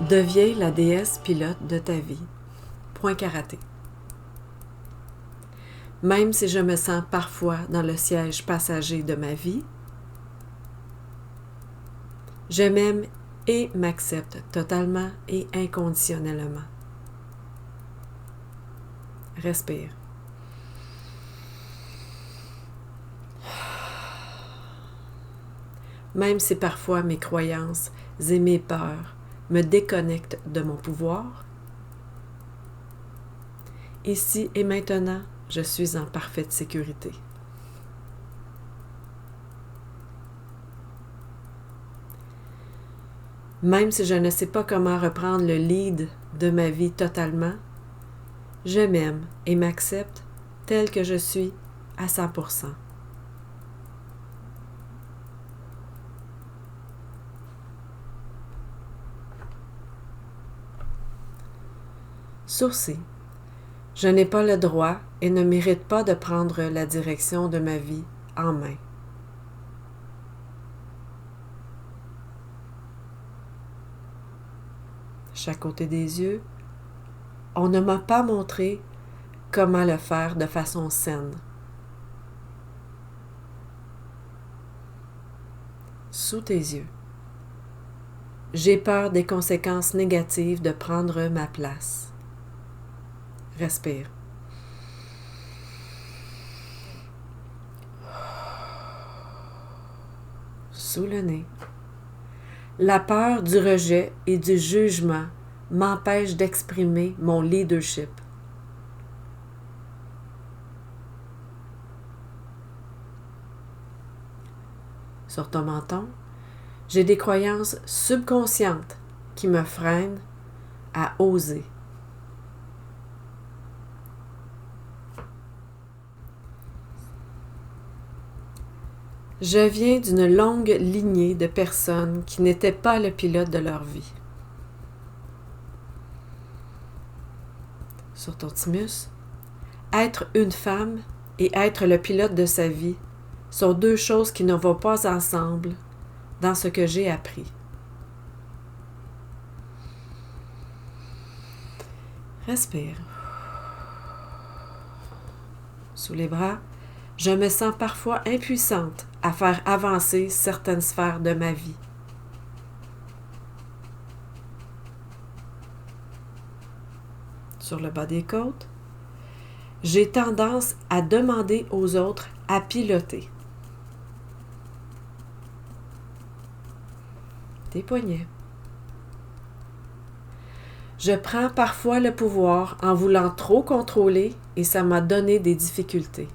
Deviens la déesse pilote de ta vie. Point karaté. Même si je me sens parfois dans le siège passager de ma vie, je m'aime et m'accepte totalement et inconditionnellement. Respire. Même si parfois mes croyances et mes peurs me déconnectent de mon pouvoir, ici et maintenant, je suis en parfaite sécurité. Même si je ne sais pas comment reprendre le lead de ma vie totalement, je m'aime et m'accepte tel que je suis à 100%. Sourcil. Je n'ai pas le droit et ne mérite pas de prendre la direction de ma vie en main. Chaque côté des yeux, on ne m'a pas montré comment le faire de façon saine. Sous tes yeux. J'ai peur des conséquences négatives de prendre ma place. Respire. Sous le nez. La peur du rejet et du jugement m'empêche d'exprimer mon leadership. Sur ton menton, j'ai des croyances subconscientes qui me freinent à oser. Je viens d'une longue lignée de personnes qui n'étaient pas le pilote de leur vie. Sur ton thymus, être une femme et être le pilote de sa vie sont deux choses qui ne vont pas ensemble dans ce que j'ai appris. Respire. Sous les bras, je me sens parfois impuissante à faire avancer certaines sphères de ma vie. Sur le bas des côtes, j'ai tendance à demander aux autres à piloter. Tes poignets. Je prends parfois le pouvoir en voulant trop contrôler et ça m'a donné des difficultés.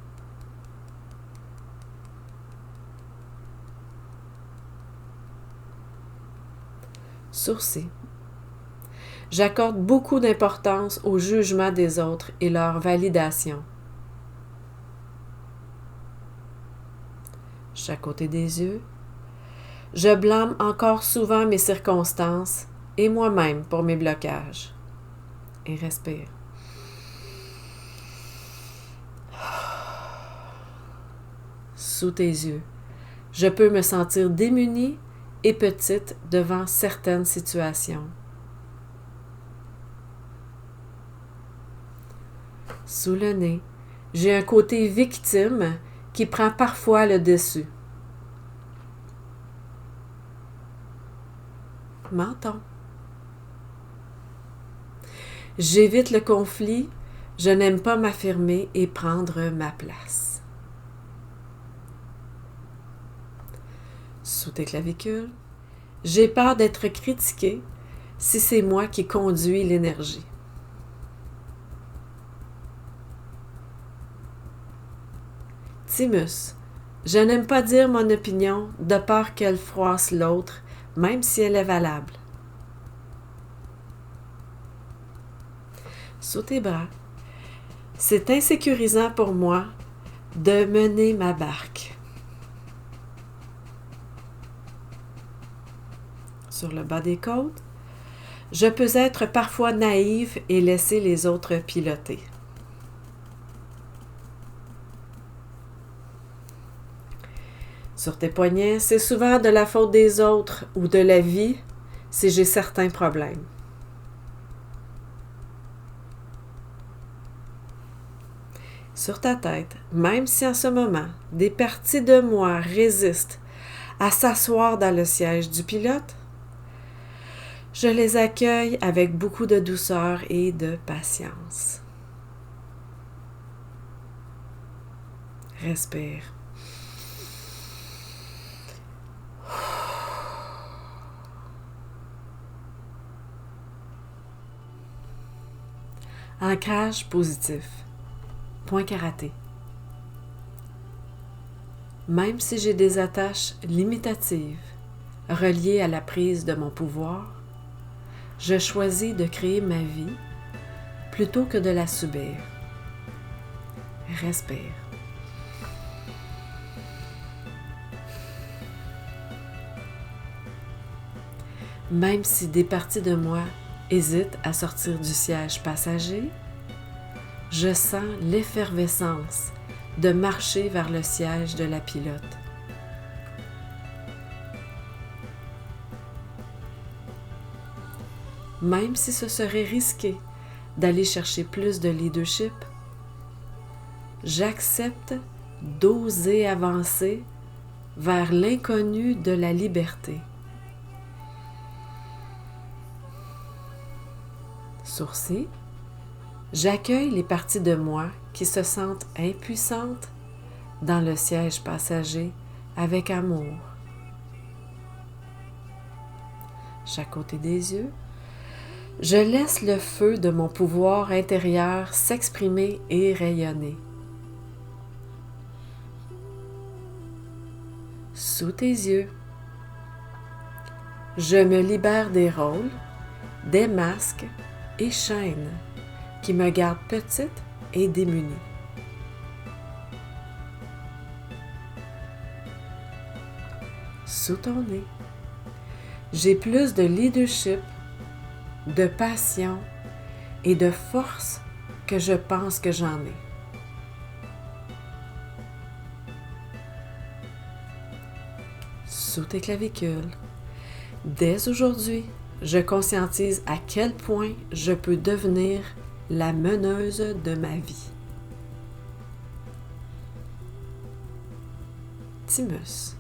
Sourcil. J'accorde beaucoup d'importance au jugement des autres et leur validation. Chaque côté des yeux. Je blâme encore souvent mes circonstances et moi-même pour mes blocages. Et respire. Sous tes yeux, je peux me sentir démunie et petite devant certaines situations. Sous le nez, j'ai un côté victime qui prend parfois le dessus. Menton. J'évite le conflit, je n'aime pas m'affirmer et prendre ma place. Sous tes clavicules, j'ai peur d'être critiquée si c'est moi qui conduis l'énergie. Thymus, je n'aime pas dire mon opinion de peur qu'elle froisse l'autre, même si elle est valable. Sous tes bras, c'est insécurisant pour moi de mener ma barque. Sur le bas des côtes, je peux être parfois naïve et laisser les autres piloter. Sur tes poignets, c'est souvent de la faute des autres ou de la vie si j'ai certains problèmes. sur ta tête, même si en ce moment, des parties de moi résistent à s'asseoir dans le siège du pilote, je les accueille avec beaucoup de douceur et de patience. Respire. Ancrage positif. Point karaté. Même si j'ai des attaches limitatives reliées à la prise de mon pouvoir, je choisis de créer ma vie plutôt que de la subir. Respire. Même si des parties de moi hésitent à sortir du siège passager, je sens l'effervescence de marcher vers le siège de la pilote. Même si ce serait risqué d'aller chercher plus de leadership, j'accepte d'oser avancer vers l'inconnu de la liberté. Sourcils, j'accueille les parties de moi qui se sentent impuissantes dans le siège passager avec amour. Chaque côté des yeux, je laisse le feu de mon pouvoir intérieur s'exprimer et rayonner. Sous tes yeux, je me libère des rôles, des masques et chaînes qui me gardent petite et démunie. Sous ton nez, j'ai plus de leadership, de passion et de force que je pense que j'en ai. Sous tes clavicules, dès aujourd'hui, je conscientise à quel point je peux devenir la meneuse de ma vie. Thymus.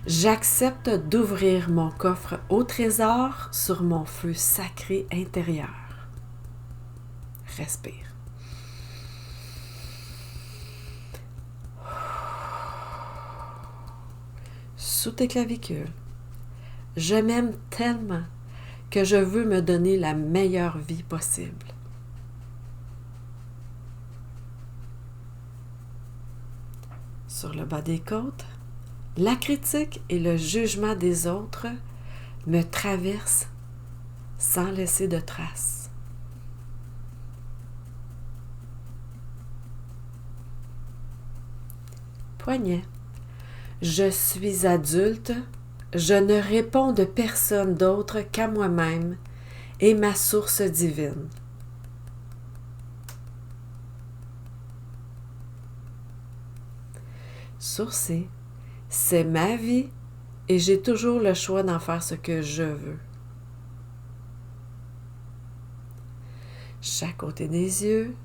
J'accepte d'ouvrir mon coffre au trésor sur mon feu sacré intérieur. Respire. Sous tes clavicules, je m'aime tellement que je veux me donner la meilleure vie possible. Sur le bas des côtes, la critique et le jugement des autres me traversent sans laisser de traces. Poignet. Je suis adulte, je ne réponds de personne d'autre qu'à moi-même et ma source divine. Sourcils, c'est ma vie et j'ai toujours le choix d'en faire ce que je veux. Chaque côté des yeux,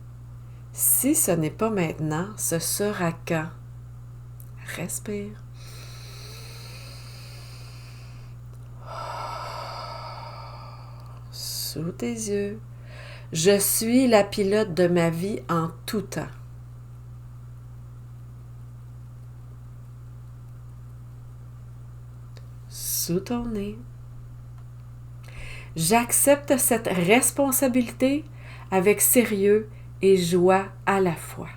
si ce n'est pas maintenant, ce sera quand? Respire. Sous tes yeux, je suis la pilote de ma vie en tout temps. Sous ton nez, j'accepte cette responsabilité avec sérieux et joie à la fois.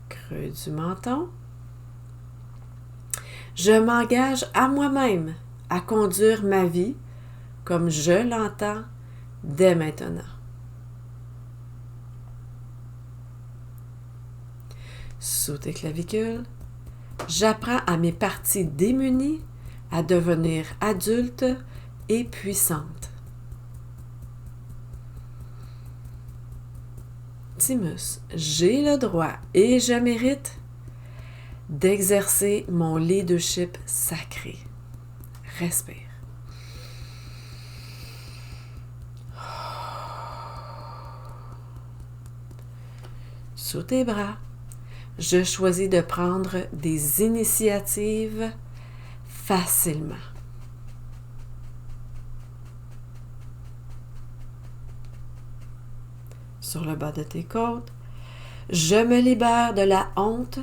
Creux du menton. Je m'engage à moi-même à conduire ma vie comme je l'entends dès maintenant. Sous tes clavicules, j'apprends à mes parties démunies à devenir adultes et puissantes. Thymus, j'ai le droit et je mérite d'exercer mon leadership sacré. Respire. Sous tes bras, je choisis de prendre des initiatives facilement. Sur le bas de tes côtes, je me libère de la honte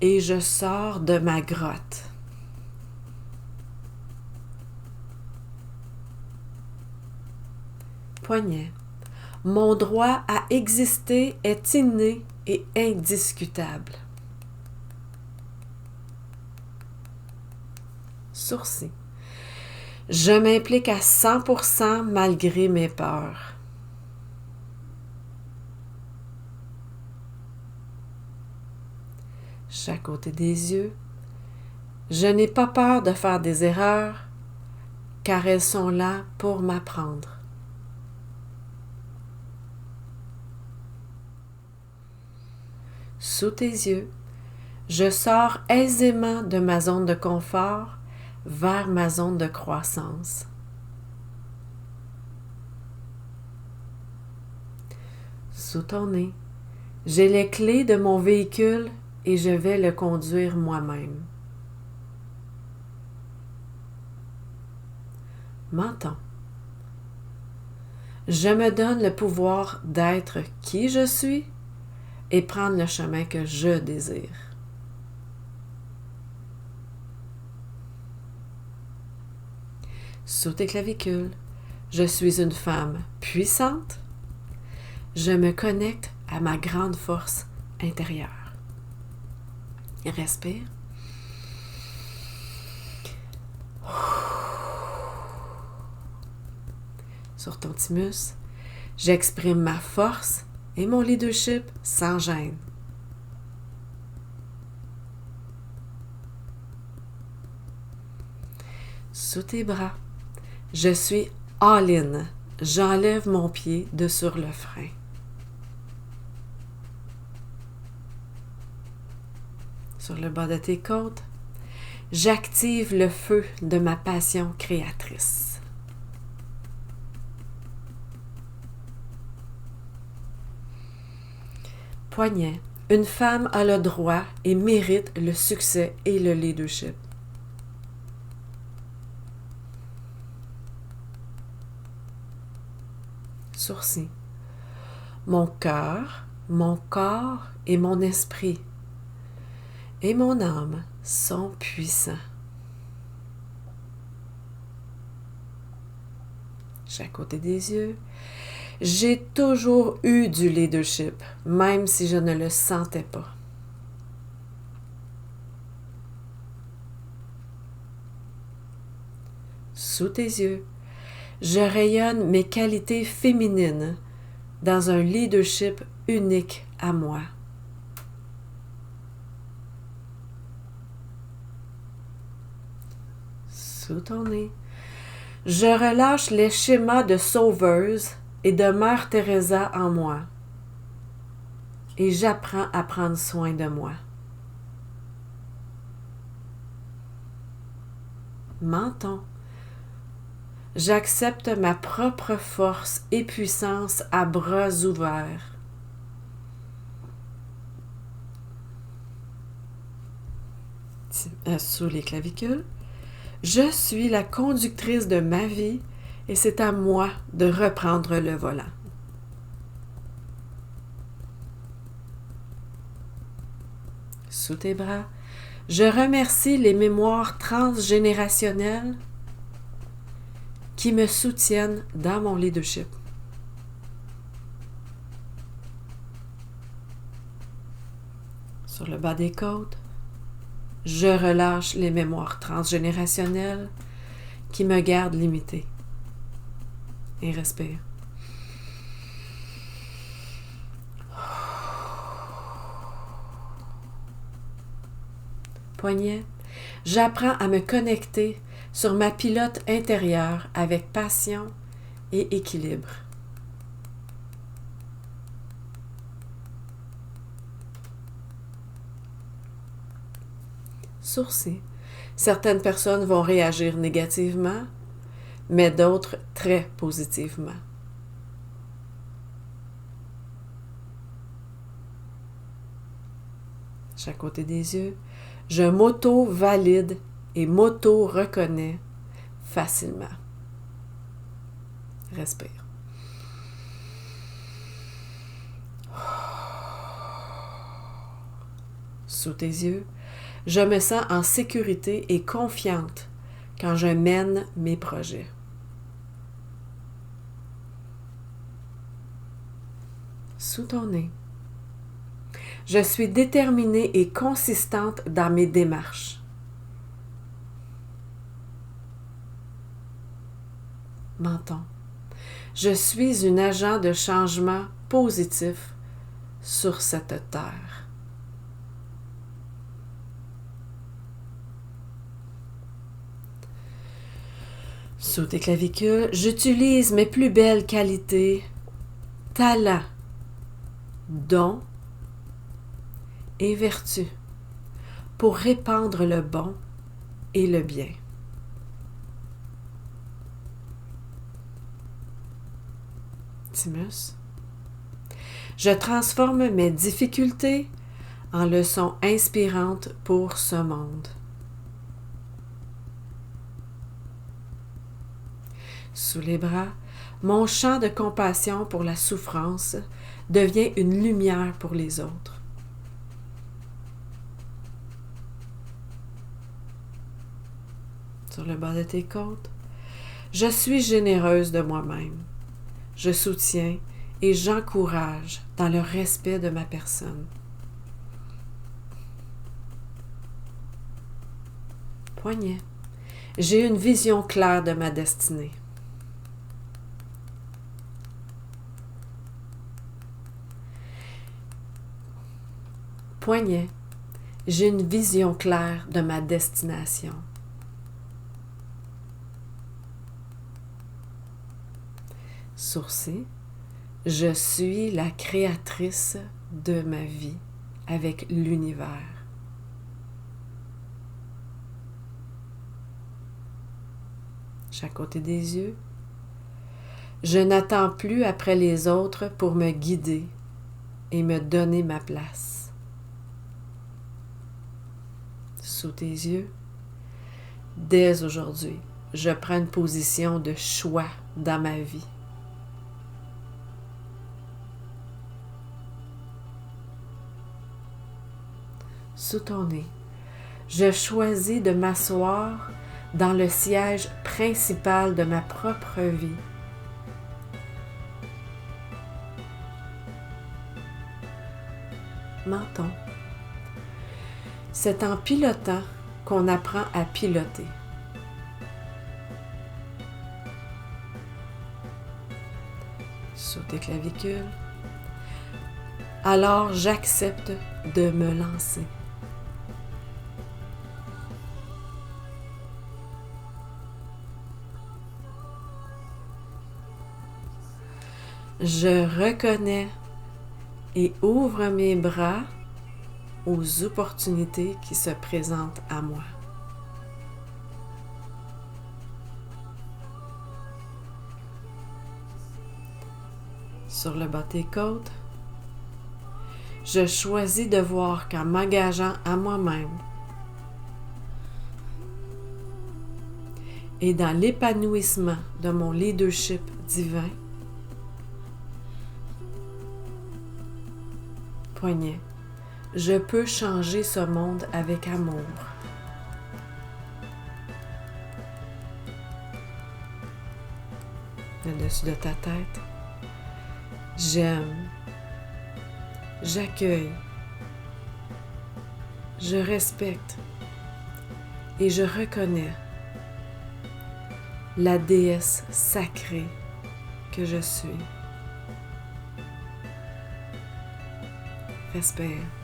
et je sors de ma grotte. Poignet. Mon droit à exister est inné et indiscutable. Sourcils. Je m'implique à 100% malgré mes peurs. Chaque côté des yeux. Je n'ai pas peur de faire des erreurs, car elles sont là pour m'apprendre. Sous tes yeux, je sors aisément de ma zone de confort vers ma zone de croissance. Sous ton nez, j'ai les clés de mon véhicule et je vais le conduire moi-même. Menton. Je me donne le pouvoir d'être qui je suis et prendre le chemin que je désire. Sous tes clavicules, je suis une femme puissante. Je me connecte à ma grande force intérieure. Respire. Sur ton thymus, j'exprime ma force et mon leadership sans gêne. Sous tes bras, je suis all-in. J'enlève mon pied de sur le frein. Sur le bas de tes côtes, j'active le feu de ma passion créatrice. Poignet. Une femme a le droit et mérite le succès et le leadership. Sourcils. Mon cœur, mon corps et mon esprit et mon âme sont puissants. Chaque côté des yeux, j'ai toujours eu du leadership, même si je ne le sentais pas. Sous tes yeux, je rayonne mes qualités féminines dans un leadership unique à moi. Sous ton nez, je relâche les schémas de sauveuse et de Mère Teresa en moi et j'apprends à prendre soin de moi. Menton. J'accepte ma propre force et puissance à bras ouverts. Sous les clavicules, je suis la conductrice de ma vie et c'est à moi de reprendre le volant. Sous tes bras, je remercie les mémoires transgénérationnelles qui me soutiennent dans mon leadership. Sur le bas des côtes, je relâche les mémoires transgénérationnelles qui me gardent limitée. Et respire. Poignet, j'apprends à me connecter sur ma pilote intérieure avec passion et équilibre. Sourcils. Certaines personnes vont réagir négativement, mais d'autres très positivement. Chaque côté des yeux. Je m'auto-valide et m'auto-reconnais facilement. Respire. Sous tes yeux, je me sens en sécurité et confiante quand je mène mes projets. Sous ton nez, je suis déterminée et consistante dans mes démarches. Menton, je suis une agent de changement positif sur cette terre. Sous tes clavicules, j'utilise mes plus belles qualités, talents, dons et vertus pour répandre le bon et le bien. Thymus, je transforme mes difficultés en leçons inspirantes pour ce monde. Sous les bras, mon champ de compassion pour la souffrance devient une lumière pour les autres. Sur le bas de tes côtes, je suis généreuse de moi-même. Je soutiens et j'encourage dans le respect de ma personne. Poignet, j'ai une vision claire de ma destinée. Poignet, j'ai une vision claire de ma destination. Sourcil, je suis la créatrice de ma vie avec l'univers. Chaque côté des yeux, je n'attends plus après les autres pour me guider et me donner ma place. Sous tes yeux, dès aujourd'hui, je prends une position de choix dans ma vie. Sous ton nez, je choisis de m'asseoir dans le siège principal de ma propre vie. Menton, c'est en pilotant qu'on apprend à piloter. Sous tes clavicules, alors j'accepte de me lancer. Je reconnais et ouvre mes bras aux opportunités qui se présentent à moi. Sur le bas de tes côtes, je choisis de voir qu'en m'engageant à moi-même et dans l'épanouissement de mon leadership divin, Poignet, je peux changer ce monde avec amour. Le dessus de ta tête, j'aime, j'accueille, je respecte et je reconnais la déesse sacrée que je suis. Respire.